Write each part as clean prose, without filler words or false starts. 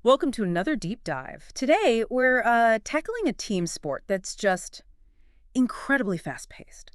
Welcome to another deep dive. Today, we're tackling a team sport that's just incredibly fast-paced,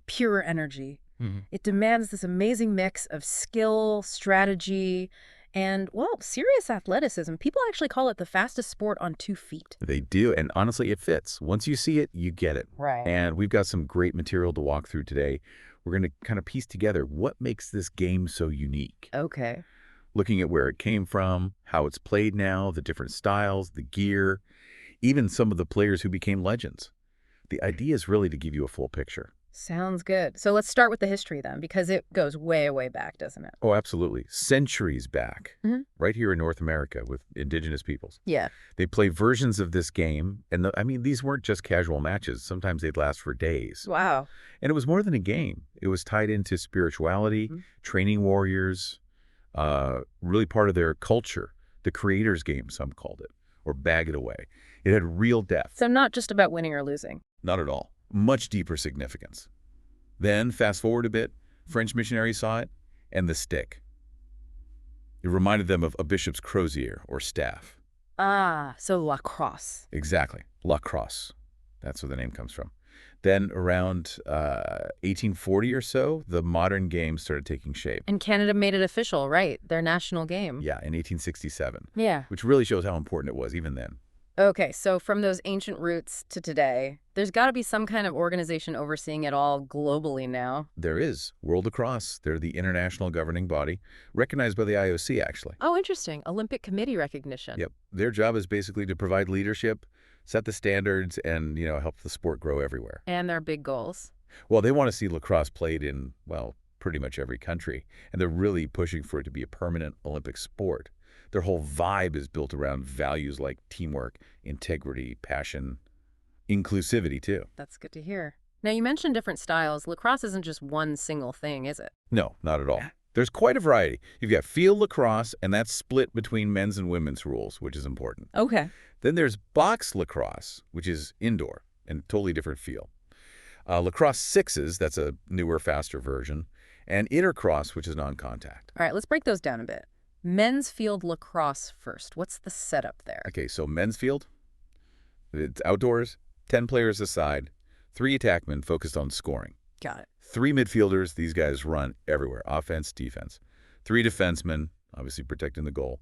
pure energy. Mhm. It demands this amazing mix of skill, strategy, and, well, serious athleticism. People actually call it the fastest sport on 2 feet. They do, and honestly, it fits. Once you see it, you get it. Right. And we've got some great material to walk through today. We're going to kind of piece together what makes this game so unique. Okay. Looking at where it came from, how it's played now, the different styles, the gear, even some of the players who became legends. The idea is really to give you a full picture. Sounds good. So let's start with the history then, because it goes way, way back, doesn't it? Oh, absolutely. Centuries back, Hmm. right here in North America with indigenous peoples. Yeah. They play versions of this game, and these weren't just casual matches. Sometimes they'd last for days. Wow. And it was more than a game. It was tied into spirituality, Mhm. training warriors, really part of their culture. The creator's game, some called it, or bag it away. It had real depth. So not just about winning or losing. Not at all. Much deeper significance. Then, fast forward a bit, French missionaries saw it, and the stick. It reminded them of a bishop's crozier, or staff. Ah, so lacrosse. Exactly. Lacrosse. That's where the name comes from. Then around 1840 or so, the modern game started taking shape. And Canada made it official, right? Their national game. Yeah, in 1867, Yeah. which really shows how important it was even then. Okay, so from those ancient roots to today, there's got to be some kind of organization overseeing it all globally now. There is World Lacrosse. They're the international governing body, recognized by the IOC, actually. Oh, interesting. Olympic committee recognition. Yep. Their job is basically to provide leadership, set the standards, and, help the sport grow everywhere. And their big goals. Well, they want to see lacrosse played in, well, pretty much every country, and they're really pushing for it to be a permanent Olympic sport. Their whole vibe is built around values like teamwork, integrity, passion, inclusivity, too. That's good to hear. Now, you mentioned different styles. Lacrosse isn't just one single thing, is it? No, not at all. There's quite a variety. You've got field lacrosse, and that's split between men's and women's rules, which is important. Okay. Then there's box lacrosse, which is indoor and totally different feel. Lacrosse sixes, that's a newer, faster version, and intercross, which is non-contact. All right, let's break those down a bit. Men's field lacrosse first. What's the setup there? Okay, so men's field, it's outdoors, 10 players aside, 3 attackmen focused on scoring. Got it. 3 midfielders, these guys run everywhere, offense, defense. 3 defensemen, obviously protecting the goal,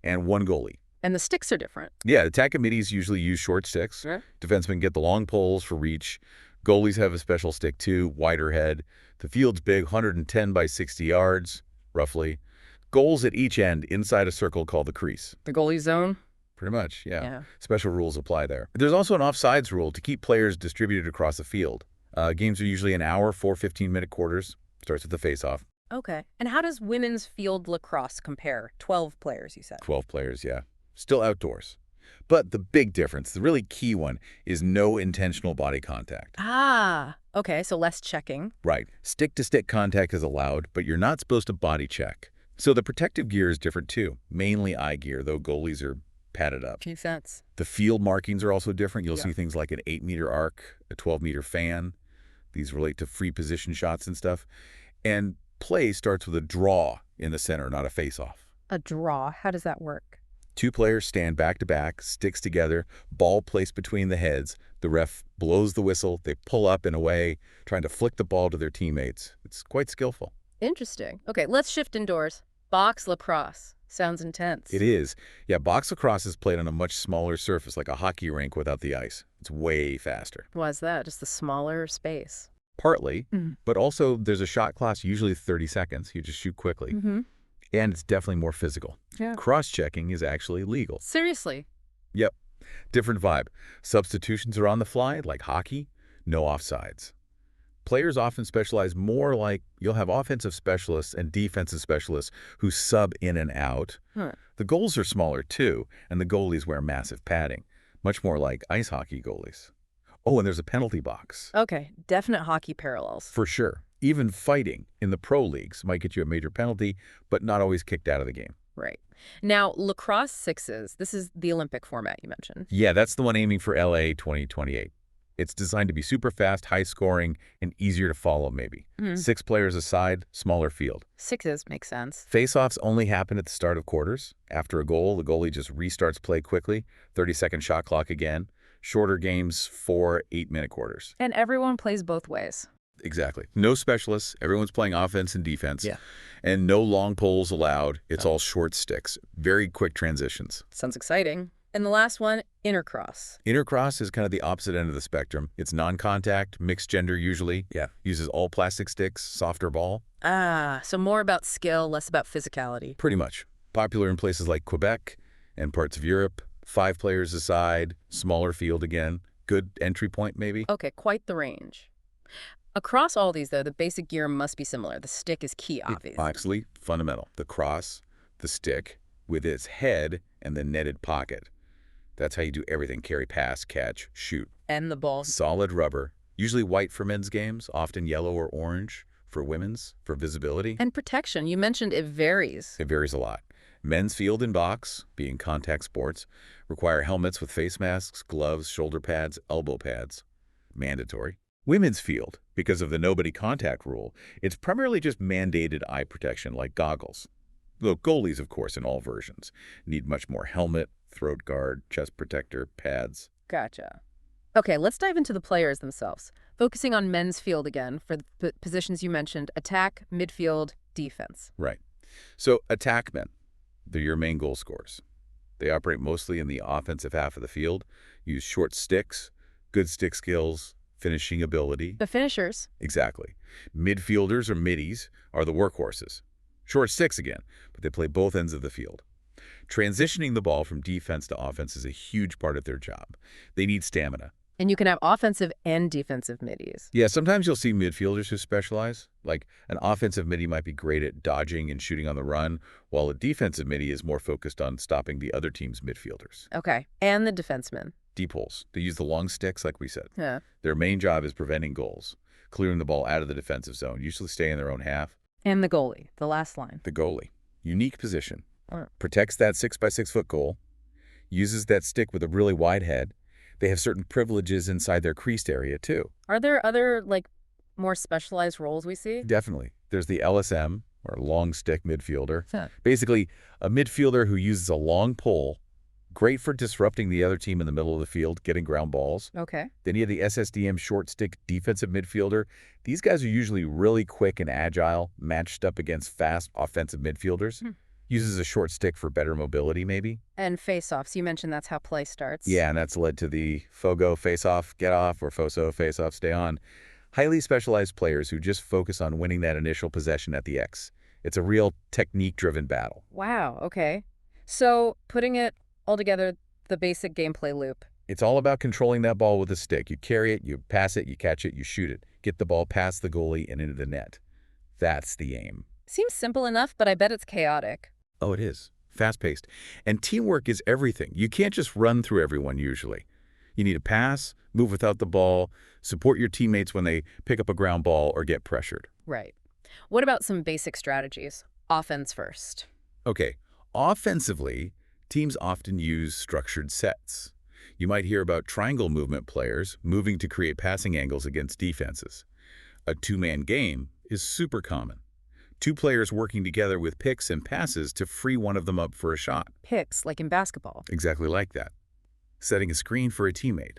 and 1 goalie. And the sticks are different. Yeah, attack committees usually use short sticks. Yeah. Defensemen get the long poles for reach. Goalies have a special stick too, wider head. The field's big, 110 by 60 yards, roughly. Goals at each end inside a circle called the crease. The goalie zone? Pretty much, yeah. Yeah. Special rules apply there. There's also an offsides rule to keep players distributed across the field. Games are usually an hour, 4 15-minute quarters. Starts with the face-off. Okay. And how does women's field lacrosse compare? 12 players, you said. 12 players, yeah. Still outdoors. But the big difference, the really key one, is no intentional body contact. Ah, okay, so less checking. Right. Stick-to-stick contact is allowed, but you're not supposed to body check. So the protective gear is different too. Mainly eye gear, though goalies are padded up. Makes sense. The field markings are also different. You'll Yeah. see things like an 8-meter arc, a 12-meter fan. These relate to free position shots and stuff. And play starts with a draw in the center, not a face-off. A draw, how does that work? 2 players stand back-to-back, sticks together, ball placed between the heads. The ref blows the whistle. They pull up and away, trying to flick the ball to their teammates. It's quite skillful. Interesting. Okay, let's shift indoors. Box lacrosse. Sounds intense. It is. Yeah, box lacrosse is played on a much smaller surface, like a hockey rink without the ice. It's way faster. Why is that? Just the smaller space. Partly, Mm. but also there's a shot class, usually 30 seconds. You just shoot quickly. Mm-hmm. And it's definitely more physical. Yeah. Cross-checking is actually legal. Seriously? Yep. Different vibe. Substitutions are on the fly, like hockey. No offsides. Players often specialize more, like you'll have offensive specialists and defensive specialists who sub in and out. Huh. The goals are smaller too, and the goalies wear massive padding, much more like ice hockey goalies. Oh, and there's a penalty box. Okay, definite hockey parallels. For sure. Even fighting in the pro leagues might get you a major penalty, but not always kicked out of the game. Right. Now, lacrosse sixes, this is the Olympic format you mentioned. Yeah, that's the one aiming for LA 2028. It's designed to be super fast, high scoring, and easier to follow maybe. Hmm. 6 players aside, smaller field. Sixes make sense. Face-offs only happen at the start of quarters. After a goal, the goalie just restarts play quickly, 30-second shot clock again. Shorter games, 4 8-minute quarters. And everyone plays both ways. Exactly. No specialists. Everyone's playing offense and defense. Yeah. And no long poles allowed. It's all short sticks. Very quick transitions. Sounds exciting. And the last one, intercross. Intercross is kind of the opposite end of the spectrum. It's non-contact, mixed gender usually. Yeah. Uses all plastic sticks, softer ball. Ah, so more about skill, less about physicality. Pretty much. Popular in places like Quebec and parts of Europe. 5 players aside, smaller field again. Good entry point maybe. Okay, quite the range. Across all these, though, the basic gear must be similar. The stick is key, obviously. Actually, fundamental. The cross, the stick, with its head and the netted pocket. That's how you do everything. Carry, pass, catch, shoot. And the ball. Solid rubber. Usually white for men's games, often yellow or orange for women's, for visibility. And protection. You mentioned it varies. It varies a lot. Men's field and box, being contact sports, require helmets with face masks, gloves, shoulder pads, elbow pads. Mandatory. Women's field, because of the nobody contact rule, it's primarily just mandated eye protection like goggles. Though goalies, of course, in all versions, need much more helmet, throat guard, chest protector, pads. Gotcha. Okay, let's dive into the players themselves. Focusing on men's field again for the positions you mentioned, attack, midfield, defense. Right. So attack men, they're your main goal scorers. They operate mostly in the offensive half of the field, use short sticks, good stick skills, finishing ability. The finishers. Exactly. Midfielders or middies are the workhorses. Short sticks again, but they play both ends of the field. Transitioning the ball from defense to offense is a huge part of their job. They need stamina. And you can have offensive and defensive middies. Yeah, sometimes you'll see midfielders who specialize. Like an offensive midi might be great at dodging and shooting on the run, while a defensive midi is more focused on stopping the other team's midfielders. Okay. And the defensemen. Deep holes. They use the long sticks, like we said. Yeah. Their main job is preventing goals, clearing the ball out of the defensive zone, usually stay in their own half. And the goalie, the last line. The goalie. Unique position. Protects that 6-by-6-foot goal, uses that stick with a really wide head. They have certain privileges inside their creased area, too. Are there other, more specialized roles we see? Definitely. There's the LSM, or long stick midfielder. Huh. Basically, a midfielder who uses a long pole, great for disrupting the other team in the middle of the field, getting ground balls. Okay. Then you have the SSDM short stick defensive midfielder. These guys are usually really quick and agile, matched up against fast offensive midfielders. Uses a short stick for better mobility, maybe. And face-offs. You mentioned that's how play starts. Yeah, and that's led to the FOGO face-off, get off, or FOSO face-off, stay on. Highly specialized players who just focus on winning that initial possession at the X. It's a real technique-driven battle. Wow, okay. So, putting it all together, the basic gameplay loop. It's all about controlling that ball with a stick. You carry it, you pass it, you catch it, you shoot it. Get the ball past the goalie and into the net. That's the aim. Seems simple enough, but I bet it's chaotic. Oh, it is. Fast-paced. And teamwork is everything. You can't just run through everyone usually. You need to pass, move without the ball, support your teammates when they pick up a ground ball or get pressured. Right. What about some basic strategies? Offense first. Okay. Offensively, teams often use structured sets. You might hear about triangle movement players moving to create passing angles against defenses. A two-man game is super common. 2 players working together with picks and passes to free one of them up for a shot. Picks, like in basketball. Exactly like that. Setting a screen for a teammate.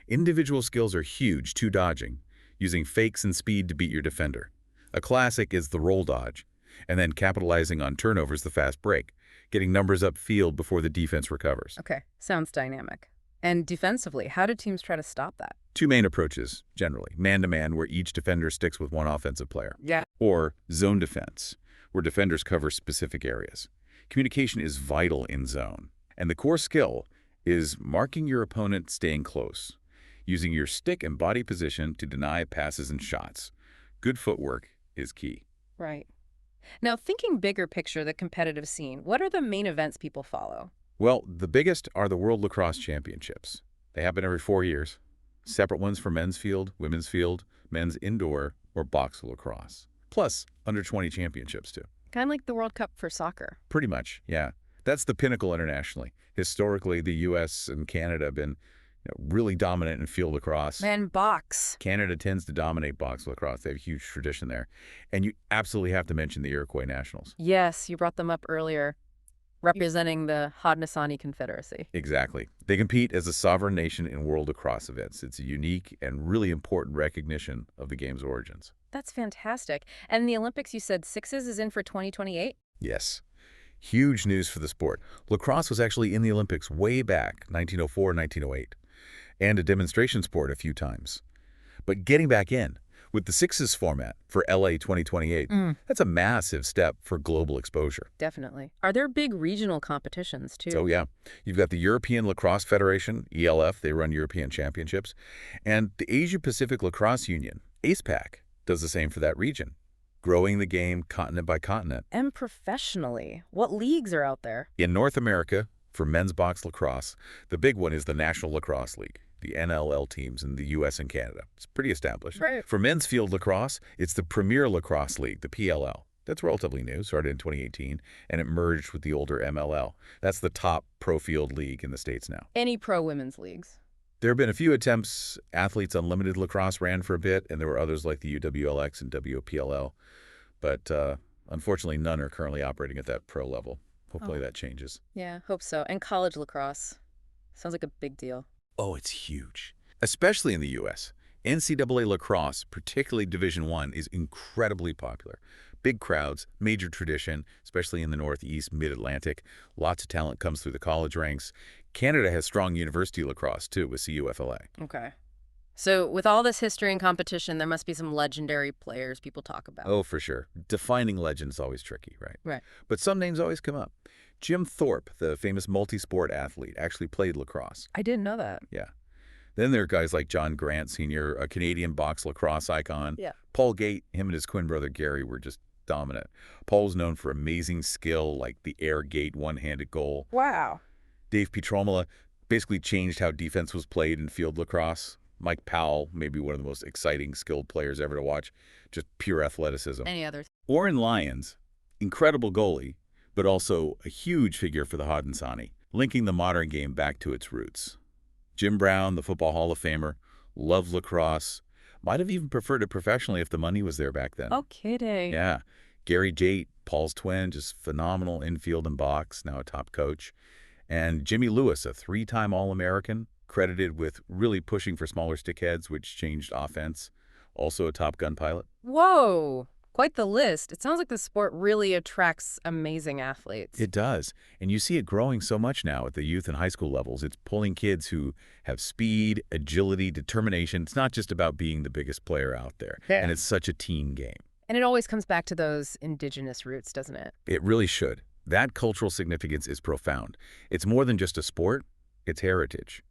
Individual skills are huge to dodging, using fakes and speed to beat your defender. A classic is the roll dodge, and then capitalizing on turnovers the fast break, getting numbers upfield before the defense recovers. Okay, sounds dynamic. And defensively, how do teams try to stop that? 2 main approaches, generally. Man-to-man, where each defender sticks with one offensive player. Yeah. Or zone defense, where defenders cover specific areas. Communication is vital in zone. And the core skill is marking your opponent staying close, using your stick and body position to deny passes and shots. Good footwork is key. Right. Now, thinking bigger picture, the competitive scene, what are the main events people follow? Well, the biggest are the World Lacrosse Championships. They happen every 4 years. Separate ones for men's field, women's field, men's indoor, or box lacrosse. Plus, under-20 championships, too. Kind of like the World Cup for soccer. Pretty much, yeah. That's the pinnacle internationally. Historically, the U.S. and Canada have been Really dominant in field lacrosse. And box. Canada tends to dominate box lacrosse. They have a huge tradition there. And you absolutely have to mention the Iroquois Nationals. Yes, you brought them up earlier, representing the Haudenosaunee Confederacy. Exactly. They compete as a sovereign nation in world lacrosse events. It's a unique and really important recognition of the game's origins. That's fantastic. And the Olympics, you said sixes is in for 2028? Yes. Huge news for the sport. Lacrosse was actually in the Olympics way back, 1904, 1908, and a demonstration sport a few times. But getting back in, with the sixes format for LA 2028, that's a massive step for global exposure. Definitely. Are there big regional competitions, too? So yeah, you've got the European Lacrosse Federation, ELF, they run European championships, and the Asia-Pacific Lacrosse Union, ACEPAC, does the same for that region, growing the game continent by continent. And professionally, what leagues are out there? In North America, for men's box lacrosse, the big one is the National Lacrosse League, the NLL teams in the U.S. and Canada. It's pretty established. Right. For men's field lacrosse, it's the Premier Lacrosse League, the PLL. That's relatively new, started in 2018, and it merged with the older MLL. That's the top pro field league in the States now. Any pro women's leagues? There have been a few attempts. Athletes Unlimited Lacrosse ran for a bit, and there were others like the UWLX and WPLL. But unfortunately, none are currently operating at that pro level. Hopefully that changes. Yeah, hope so. And college lacrosse. Sounds like a big deal. Oh, it's huge, especially in the U.S. NCAA lacrosse, particularly Division I, is incredibly popular. Big crowds, major tradition, especially in the Northeast, Mid-Atlantic. Lots of talent comes through the college ranks. Canada has strong university lacrosse, too, with CUFLA. Okay. So with all this history and competition, there must be some legendary players people talk about. Oh, for sure. Defining legend is always tricky, right? Right. But some names always come up. Jim Thorpe, the famous multi-sport athlete, actually played lacrosse. I didn't know that. Yeah. Then there are guys like John Grant Sr., a Canadian box lacrosse icon. Yeah. Paul Gate, him and his twin brother Gary were just dominant. Paul was known for amazing skill like the air gate one-handed goal. Wow. Dave Pietromola basically changed how defense was played in field lacrosse. Mike Powell, maybe one of the most exciting, skilled players ever to watch. Just pure athleticism. Any others? Warren Lyons, incredible goalie, but also a huge figure for the Haudenosaunee, linking the modern game back to its roots. Jim Brown, the Football Hall of Famer, loved lacrosse, might have even preferred it professionally if the money was there back then. Oh, kidding. Yeah. Gary Jate, Paul's twin, just phenomenal infield and box, now a top coach. And Jimmy Lewis, a three-time All-American, credited with really pushing for smaller stickheads, which changed offense. Also a Top Gun pilot. Whoa. Quite the list. It sounds like the sport really attracts amazing athletes. It does. And you see it growing so much now at the youth and high school levels. It's pulling kids who have speed, agility, determination. It's not just about being the biggest player out there. Yeah. And it's such a team game. And it always comes back to those indigenous roots, doesn't it? It really should. That cultural significance is profound. It's more than just a sport. It's heritage.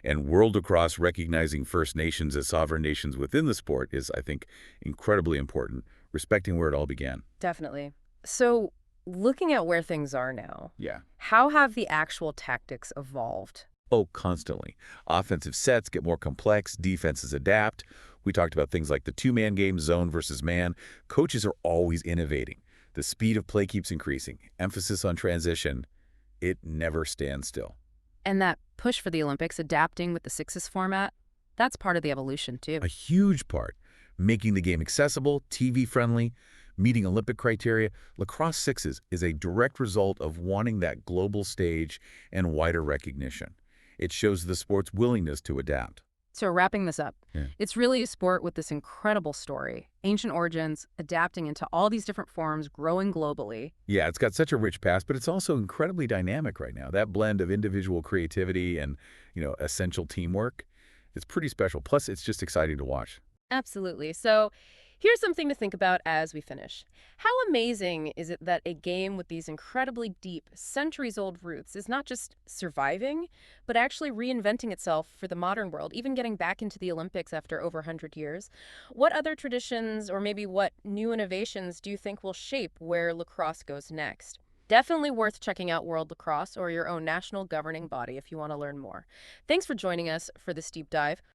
And World Lacrosse recognizing First Nations as sovereign nations within the sport is, I think, incredibly important, respecting where it all began. Definitely. So looking at where things are now, Yeah. how have the actual tactics evolved? Oh, constantly. Offensive sets get more complex, defenses adapt. We talked about things like the two-man game, zone versus man. Coaches are always innovating. The speed of play keeps increasing. Emphasis on transition. It never stands still. And that push for the Olympics, adapting with the sixes format, that's part of the evolution, too. A huge part. Making the game accessible, TV-friendly, meeting Olympic criteria. Lacrosse sixes is a direct result of wanting that global stage and wider recognition. It shows the sport's willingness to adapt. So wrapping this up, Yeah. it's really a sport with this incredible story, ancient origins, adapting into all these different forms, growing globally. Yeah, it's got such a rich past, but it's also incredibly dynamic right now. That blend of individual creativity and, essential teamwork, it's pretty special. Plus, it's just exciting to watch. Absolutely. So here's something to think about as we finish. How amazing is it that a game with these incredibly deep, centuries-old roots is not just surviving, but actually reinventing itself for the modern world, even getting back into the Olympics after over 100 years? What other traditions or maybe what new innovations do you think will shape where lacrosse goes next? Definitely worth checking out World Lacrosse or your own national governing body if you want to learn more. Thanks for joining us for this deep dive.